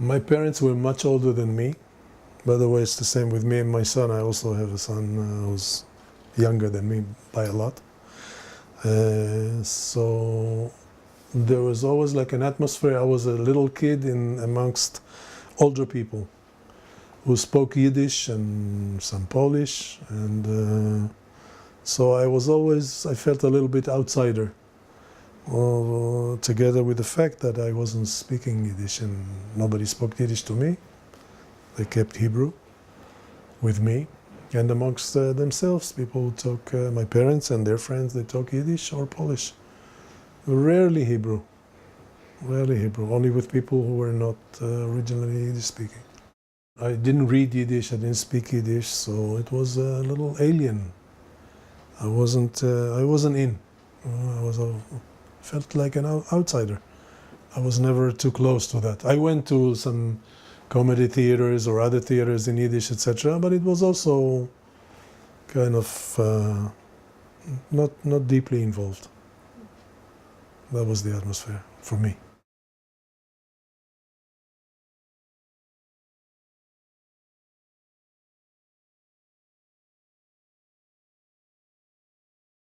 My parents were much older than me. By the way, it's the same with me and my son. I also have a son who's younger than me by a lot. So there was always like an atmosphere. I was a little kid in amongst older people who spoke Yiddish and some Polish, and so I felt a little bit outsider, together with the fact that I wasn't speaking Yiddish and nobody spoke Yiddish to me. They kept Hebrew with me, and amongst themselves, people talk, my parents and their friends, they talk Yiddish or Polish. Rarely Hebrew, only with people who were not originally Yiddish speaking. I didn't read Yiddish, I didn't speak Yiddish, so it was a little alien. I wasn't in. Felt like an outsider. I was never too close to that. I went to some comedy theaters or other theaters in Yiddish, etc., but it was also kind of not deeply involved. That was the atmosphere for me.